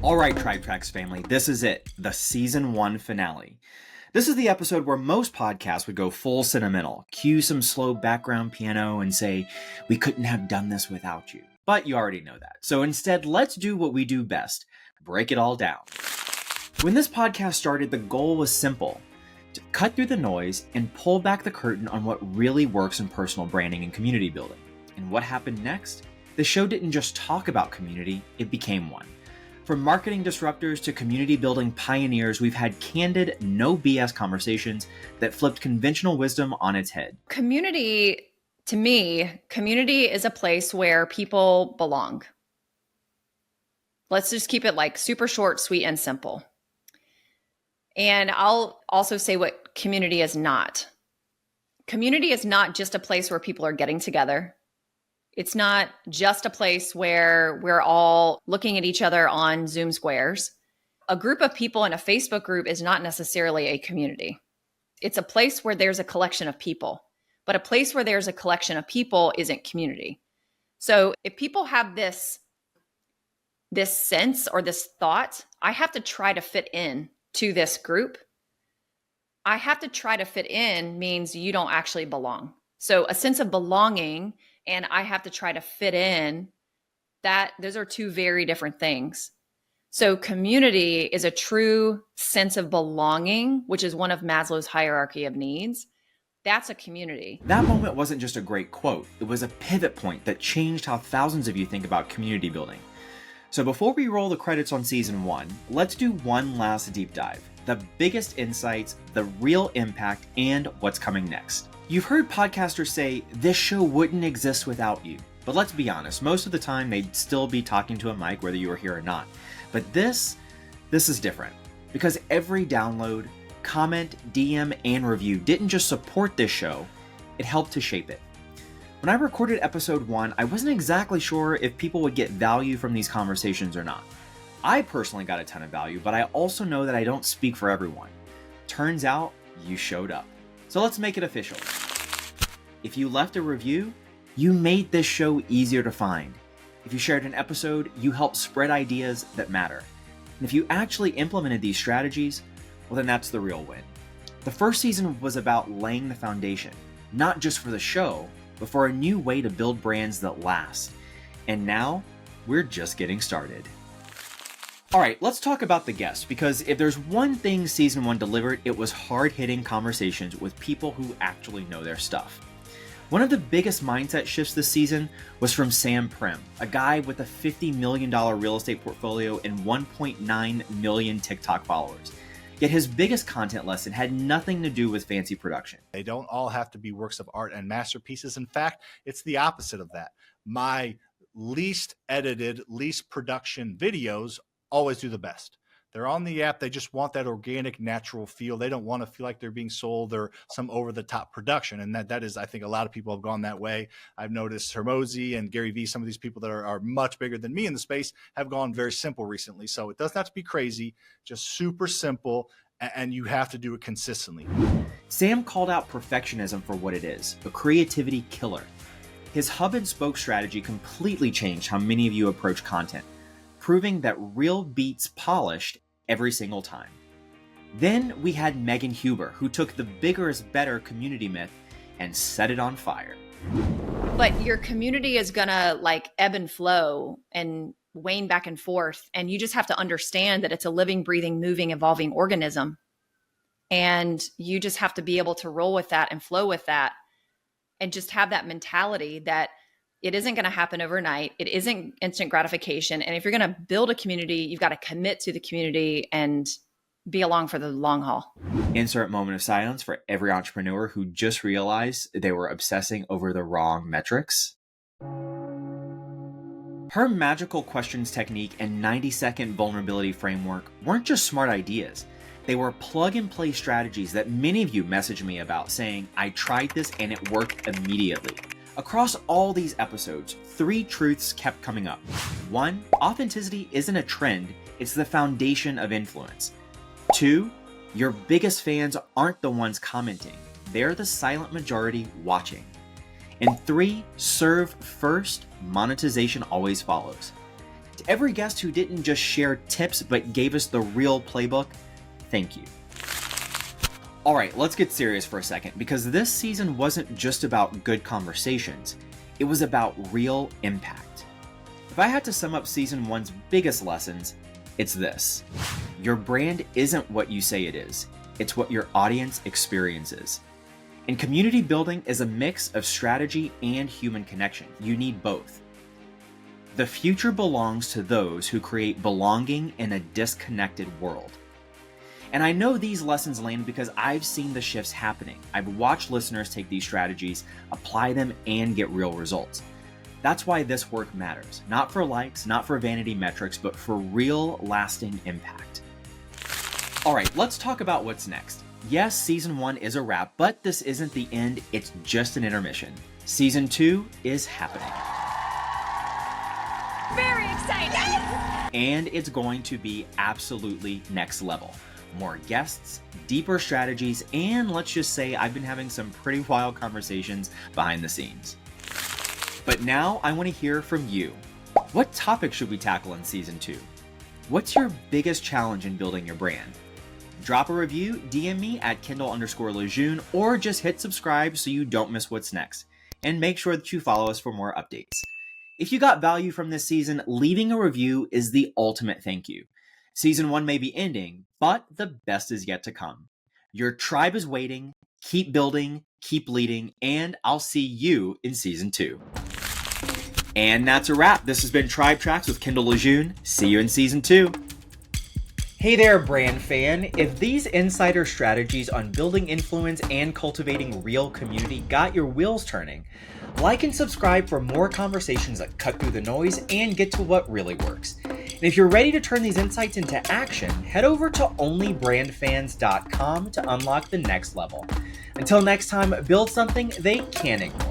All right, Tribe Tracks family, this is it, the season 1 finale. This is the episode where most podcasts would go full sentimental, cue some slow background piano and say, we couldn't have done this without you. But you already know that. So instead, let's do what we do best, break it all down. When this podcast started, the goal was simple: to cut through the noise and pull back the curtain on what really works in personal branding and community building. And what happened next? The show didn't just talk about community, it became one. From marketing disruptors to community building pioneers, we've had candid, no BS conversations that flipped conventional wisdom on its head. Community, to me, community is a place where people belong. Let's just keep it like super short, sweet, and simple. And I'll also say what community is not. Community is not just a place where people are getting together. It's not just a place where we're all looking at each other on Zoom squares. A group of people in a Facebook group is not necessarily a community. It's a place where there's a collection of people, but a place where there's a collection of people isn't community. So if people have this sense or this thought, I have to try to fit in to this group. I have to try to fit in means you don't actually belong. So a sense of belonging and I have to try to fit in, those are two very different things. So community is a true sense of belonging, which is one of Maslow's hierarchy of needs. That's a community. That moment wasn't just a great quote, it was a pivot point that changed how thousands of you think about community building. So before we roll the credits on season 1, let's do one last deep dive. The biggest insights, the real impact, and what's coming next. You've heard podcasters say, this show wouldn't exist without you. But let's be honest, most of the time they'd still be talking to a mic whether you were here or not. But this is different. Because every download, comment, DM, and review didn't just support this show, it helped to shape it. When I recorded episode 1, I wasn't exactly sure if people would get value from these conversations or not. I personally got a ton of value, but I also know that I don't speak for everyone. Turns out, you showed up. So let's make it official. If you left a review, you made this show easier to find. If you shared an episode, you helped spread ideas that matter. And if you actually implemented these strategies, well then that's the real win. The first season was about laying the foundation, not just for the show, but for a new way to build brands that last. And now, we're just getting started. All right, let's talk about the guests, because if there's one thing season 1 delivered, it was hard-hitting conversations with people who actually know their stuff. One of the biggest mindset shifts this season was from Sam Primm, a guy with a $50 million real estate portfolio and 1.9 million TikTok followers. Yet his biggest content lesson had nothing to do with fancy production. They don't all have to be works of art and masterpieces. In fact, it's the opposite of that. My least edited, least production videos always do the best. They're on the app. They just want that organic, natural feel. They don't want to feel like they're being sold or some over-the-top production. And that is, I think a lot of people have gone that way. I've noticed Hermosi and Gary Vee, some of these people that are much bigger than me in the space, have gone very simple recently. So it doesn't have to be crazy, just super simple, and you have to do it consistently. Sam called out perfectionism for what it is, a creativity killer. His hub and spoke strategy completely changed how many of you approach content, proving that real beats polished every single time. Then we had Megan Huber, who took the bigger is better community myth and set it on fire. But your community is gonna like ebb and flow and wane back and forth. And you just have to understand that it's a living, breathing, moving, evolving organism. And you just have to be able to roll with that and flow with that and just have that mentality that it isn't going to happen overnight. It isn't instant gratification. And if you're going to build a community, you've got to commit to the community and be along for the long haul. Insert moment of silence for every entrepreneur who just realized they were obsessing over the wrong metrics. Her magical questions technique and 90-second vulnerability framework weren't just smart ideas. They were plug-and-play strategies that many of you messaged me about, saying, I tried this and it worked immediately. Across all these episodes, 3 truths kept coming up. 1, authenticity isn't a trend, it's the foundation of influence. 2, your biggest fans aren't the ones commenting, they're the silent majority watching. And 3, serve first, monetization always follows. To every guest who didn't just share tips but gave us the real playbook, thank you. All right, let's get serious for a second, because this season wasn't just about good conversations, it was about real impact. If I had to sum up season 1's biggest lessons, it's this. Your brand isn't what you say it is, it's what your audience experiences. And community building is a mix of strategy and human connection. You need both. The future belongs to those who create belonging in a disconnected world. And I know these lessons land because I've seen the shifts happening. I've watched listeners take these strategies, apply them, and get real results. That's why this work matters. Not for likes, not for vanity metrics, but for real, lasting impact. All right, let's talk about what's next. Yes, season 1 is a wrap, but this isn't the end, it's just an intermission. Season 2 is happening. Very exciting! And it's going to be absolutely next level. More guests, deeper strategies, and let's just say I've been having some pretty wild conversations behind the scenes. But now I want to hear from you. What topic should we tackle in season 2? What's your biggest challenge in building your brand? Drop a review, DM me at Kendall_LeJeune, or just hit subscribe so you don't miss what's next. And make sure that you follow us for more updates. If you got value from this season, leaving a review is the ultimate thank you. Season 1 may be ending, but the best is yet to come. Your tribe is waiting, keep building, keep leading, and I'll see you in season 2. And that's a wrap. This has been Tribe Tracks with Kendall LeJeune. See you in season 2. Hey there, brand fan. If these insider strategies on building influence and cultivating real community got your wheels turning, like and subscribe for more conversations that cut through the noise and get to what really works. And if you're ready to turn these insights into action, head over to onlybrandfans.com to unlock the next level. Until next time, build something they can't ignore.